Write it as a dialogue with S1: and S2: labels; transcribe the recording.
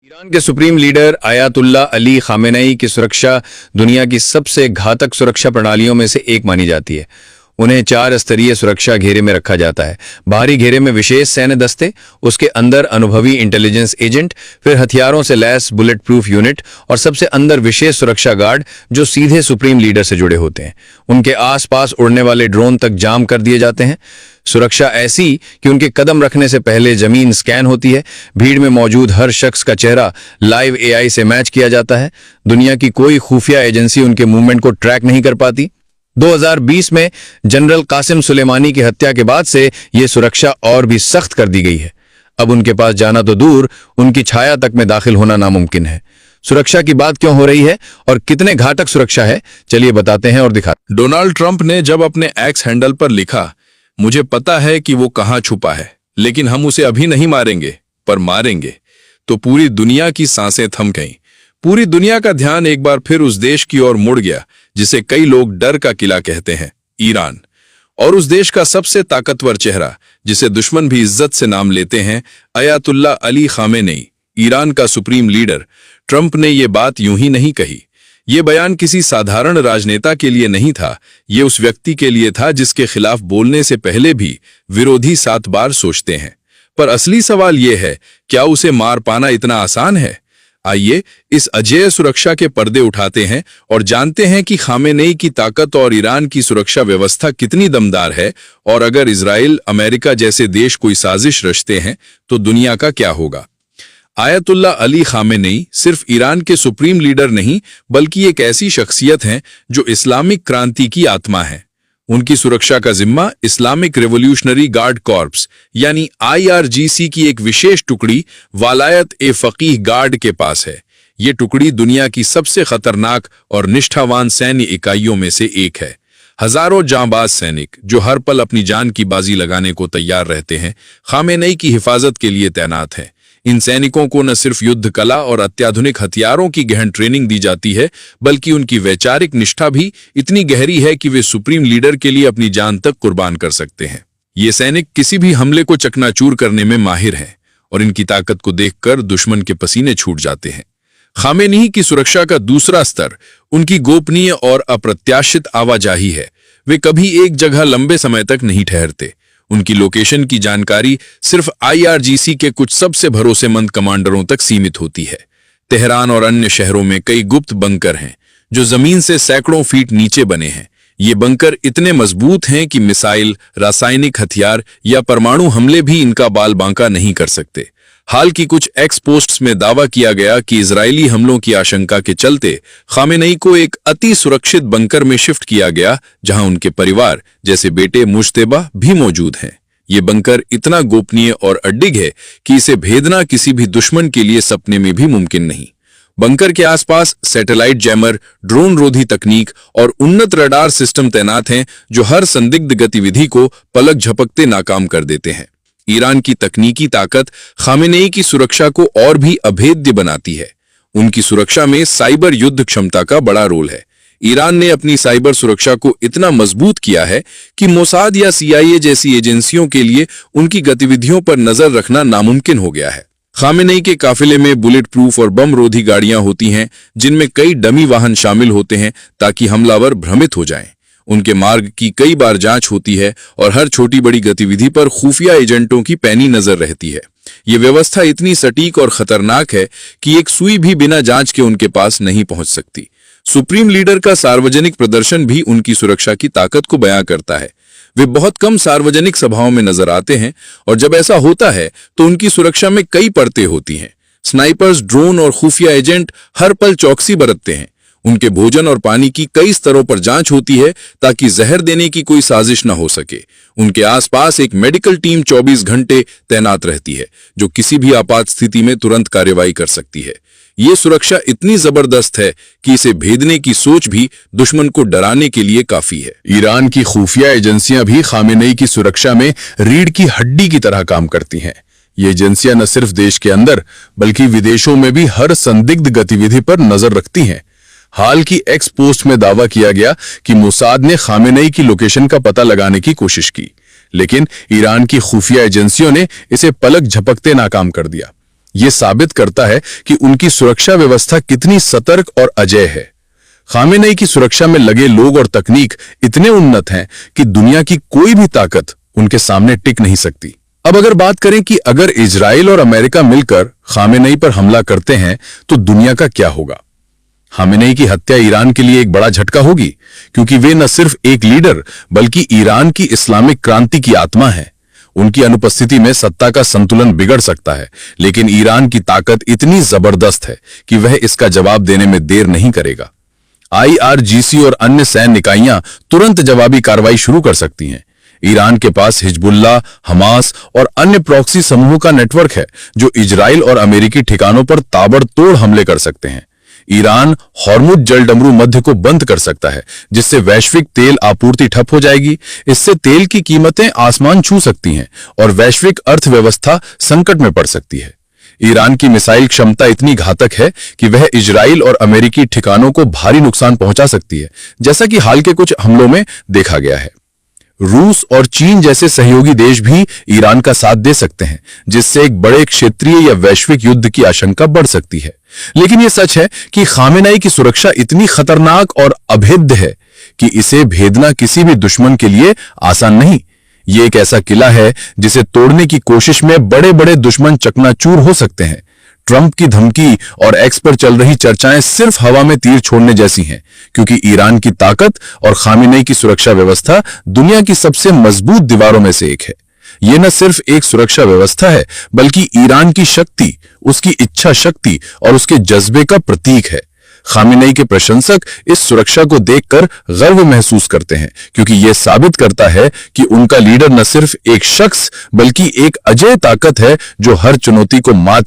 S1: Iran के supreme leader ayatollah Ali Khamenei की सुरक्षा दुनिया की सबसे घातक सुरक्षा प्रणालियों में से एक मानी जाती है। उन्हें 4 स्तरीय सुरक्षा घेरे में रखा जाता है। बाहरी घेरे में विशेष सैन्य दस्ते, उसके अंदर अनुभवी इंटेलिजेंस एजेंट, फिर हथियारों से लैस बुलेट प्रूफ यूनिट और सबसे अंदर विशेष सुरक्षा गार्ड जो सीधे सुप्रीम लीडर से जुड़े होते हैं। उनके आसपास उड़ने वाले ड्रोन तक जाम कर दिए जाते हैं। सुरक्षा ऐसी कि उनके कदम रखने से पहले जमीन स्कैन होती है। भीड़ में मौजूद हर शख्स का चेहरा लाइव एआई से मैच किया जाता है। दुनिया की कोई खुफिया एजेंसी उनके मूवमेंट को ट्रैक नहीं कर पाती। 2020 में जनरल कासिम सुलेमानी की हत्या के बाद से यह सुरक्षा और भी सख्त कर दी गई है। अब उनके पास जाना तो दूर, उनकी छाया तक में दाखिल होना नामुमकिन है। सुरक्षा की बात क्यों हो रही है और कितने घातक सुरक्षा है, चलिए बताते हैं और दिखाते।
S2: डोनाल्ड ट्रंप ने जब अपने एक्स हैंडल पर लिखा, मुझे पता है कि वो कहां छुपा है, लेकिन हम उसे अभी नहीं मारेंगे पर मारेंगे, तो पूरी दुनिया की सांसें थम गईं। पूरी दुनिया का ध्यान एक बार फिर उस देश की ओर मुड़ गया जिसे कई लोग डर का किला कहते हैं, ईरान। और उस देश का सबसे ताकतवर चेहरा जिसे दुश्मन भी इज्जत से नाम लेते हैं, आयतुल्ला अली खामेनेई, ईरान का सुप्रीम लीडर। ट्रंप ने ये बात यूं ही नहीं कही। ये बयान किसी साधारण राजनेता के लिए नहीं था, ये उस व्यक्ति के लिए था जिसके खिलाफ बोलने से पहले भी विरोधी 7 बार सोचते हैं। पर असली सवाल ये है, क्या उसे मार पाना इतना आसान है? आइए इस अजेय सुरक्षा के पर्दे उठाते हैं और जानते हैं कि खामेनेई की ताकत और ईरान की सुरक्षा व्यवस्था कितनी दमदार है, और अगर इजराइल, अमेरिका जैसे देश कोई साजिश रचते हैं तो दुनिया का क्या होगा। आयतुल्ला अली खामेनेई सिर्फ ईरान के सुप्रीम लीडर नहीं, बल्कि एक ऐसी शख्सियत हैं जो इस्लामिक क्रांति की आत्मा है। उनकी सुरक्षा का जिम्मा इस्लामिक रेवोल्यूशनरी गार्ड कॉर्प्स यानी IRGC की एक विशेष टुकड़ी वालायत ए फकीह गार्ड के पास है। ये टुकड़ी दुनिया की सबसे खतरनाक और निष्ठावान सैन्य इकाइयों में से एक है। हजारों जांबाज सैनिक जो हर पल अपनी जान की बाजी लगाने को तैयार रहते हैं, खामेनेई की हिफाजत के लिए तैनात हैं। इन सैनिकों को न सिर्फ युद्ध कला और अत्याधुनिक हथियारों की गहन ट्रेनिंग दी जाती है, बल्कि उनकी वैचारिक निष्ठा भी इतनी गहरी है कि वे सुप्रीम लीडर के लिए अपनी जान तक कुर्बान कर सकते हैं। ये सैनिक किसी भी हमले को चकनाचूर करने में माहिर हैं और इनकी ताकत को देखकर दुश्मन के पसीने छूट जाते हैं। खामेनेई की सुरक्षा का दूसरा स्तर उनकी गोपनीय और अप्रत्याशित आवाजाही है। वे कभी एक जगह लंबे समय तक नहीं ठहरते। उनकी लोकेशन की जानकारी सिर्फ IRGC के कुछ सबसे भरोसेमंद कमांडरों तक सीमित होती है। तेहरान और अन्य शहरों में कई गुप्त बंकर हैं जो जमीन से सैकड़ों फीट नीचे बने हैं। ये बंकर इतने मजबूत हैं कि मिसाइल, रासायनिक हथियार या परमाणु हमले भी इनका बाल बांका नहीं कर सकते। हाल की कुछ एक्स पोस्ट्स में दावा किया गया कि इजरायली हमलों की आशंका के चलते खामेनेई को एक अति सुरक्षित बंकर में शिफ्ट किया गया, जहां उनके परिवार जैसे बेटे मुश्तेबा भी मौजूद हैं। ये बंकर इतना गोपनीय और अडिग है कि इसे भेदना किसी भी दुश्मन के लिए सपने में भी मुमकिन नहीं। बंकर के आसपास सैटेलाइट जैमर, ड्रोन रोधी तकनीक और उन्नत रडार सिस्टम तैनात हैं जो हर संदिग्ध गतिविधि को पलक झपकते नाकाम कर देते हैं। ईरान की तकनीकी ताकत खामेनेई की सुरक्षा को और भी अभेद्य बनाती है। उनकी सुरक्षा में साइबर युद्ध क्षमता का बड़ा रोल है। ईरान ने अपनी साइबर सुरक्षा को इतना मजबूत किया है कि मोसाद या CIA जैसी एजेंसियों के लिए उनकी गतिविधियों पर नजर रखना नामुमकिन हो गया है। खामेनेई के काफिले में बुलेट प्रूफ और बम रोधी गाड़ियां होती हैं, जिनमें कई डमी वाहन शामिल होते हैं ताकि हमलावर भ्रमित हो जाएं। उनके मार्ग की कई बार जांच होती है और हर छोटी बड़ी गतिविधि पर खुफिया एजेंटों की पैनी नजर रहती है। ये व्यवस्था इतनी सटीक और खतरनाक है कि एक सुई भी बिना जांच के उनके पास नहीं पहुंच सकती। सुप्रीम लीडर का सार्वजनिक प्रदर्शन भी उनकी सुरक्षा की ताकत को बयां करता है। वे बहुत कम सार्वजनिक सभाओं में नजर आते हैं और जब ऐसा होता है तो उनकी सुरक्षा में कई परतें होती हैं। स्नाइपर्स, ड्रोन और खुफिया एजेंट हर पल चौकसी बरतते हैं। उनके भोजन और पानी की कई स्तरों पर जांच होती है ताकि जहर देने की कोई साजिश न हो सके। उनके आसपास एक मेडिकल टीम 24 घंटे तैनात रहती है जो किसी भी आपात स्थिति में तुरंत कार्रवाई कर सकती है। ये सुरक्षा इतनी जबरदस्त है कि इसे भेदने की सोच भी दुश्मन को डराने के लिए काफी है।
S1: ईरान की खुफिया एजेंसियां भी खामेनेई की सुरक्षा में रीढ़ की हड्डी की तरह काम करती हैं। ये एजेंसियां न सिर्फ देश के अंदर बल्कि विदेशों में भी हर संदिग्ध गतिविधि पर नजर रखती हैं। हाल की एक्स पोस्ट में दावा किया गया कि मोसाद ने खामेनेई की लोकेशन का पता लगाने की कोशिश की, लेकिन ईरान की खुफिया एजेंसियों ने इसे पलक झपकते नाकाम कर दिया।
S2: ये साबित करता है कि उनकी सुरक्षा व्यवस्था कितनी सतर्क और अजेय है। खामेनेई की सुरक्षा में लगे लोग और तकनीक इतने उन्नत हैं कि दुनिया की कोई भी ताकत उनके सामने टिक नहीं सकती। अब अगर बात करें कि अगर इजराइल और अमेरिका मिलकर खामेनेई पर हमला करते हैं तो दुनिया का क्या होगा। खामेनेई की हत्या ईरान के लिए एक बड़ा झटका होगी, क्योंकि वे न सिर्फ एक लीडर बल्कि ईरान की इस्लामिक क्रांति की आत्मा है। उनकी अनुपस्थिति में सत्ता का संतुलन बिगड़ सकता है, लेकिन ईरान की ताकत इतनी जबरदस्त है कि वह इसका जवाब देने में देर नहीं करेगा। IRGC और अन्य सैन्य इकाइयां तुरंत जवाबी कार्रवाई शुरू कर सकती हैं। ईरान के पास हिजबुल्लाह, हमास और अन्य प्रॉक्सी समूहों का नेटवर्क है जो इजराइल और अमेरिकी ठिकानों पर ताबड़तोड़ हमले कर सकते हैं। ईरान हॉर्मुज जलडमरू मध्य को बंद कर सकता है, जिससे वैश्विक तेल आपूर्ति ठप हो जाएगी। इससे तेल की कीमतें आसमान छू सकती हैं और वैश्विक अर्थव्यवस्था संकट में पड़ सकती है। ईरान की मिसाइल क्षमता इतनी घातक है कि वह इजराइल और अमेरिकी ठिकानों को भारी नुकसान पहुंचा सकती है, जैसा कि हाल के कुछ हमलों में देखा गया है। रूस और चीन जैसे सहयोगी देश भी ईरान का साथ दे सकते हैं, जिससे एक बड़े क्षेत्रीय या वैश्विक युद्ध की आशंका बढ़ सकती है। लेकिन यह सच है कि खामेनेई की सुरक्षा इतनी खतरनाक और अभेद्य है कि इसे भेदना किसी भी दुश्मन के लिए आसान नहीं। ये एक ऐसा किला है जिसे तोड़ने की कोशिश में बड़े बड़े दुश्मन चकनाचूर हो सकते हैं। ट्रंप की धमकी और एक्स पर चल रही चर्चाएं सिर्फ हवा में तीर छोड़ने जैसी हैं, क्योंकि ईरान की ताकत और खामेनेई की सुरक्षा व्यवस्था दुनिया की सबसे मजबूत दीवारों में से एक है। यह न सिर्फ एक सुरक्षा व्यवस्था है, बल्कि ईरान की शक्ति, उसकी इच्छा शक्ति और उसके जज्बे का प्रतीक है। खामेनेई के प्रशंसक इस सुरक्षा को देखकर गर्व महसूस करते हैं, क्योंकि यह साबित करता है कि उनका लीडर न सिर्फ एक शख्स बल्कि एक अजेय ताकत है जो हर चुनौती को मात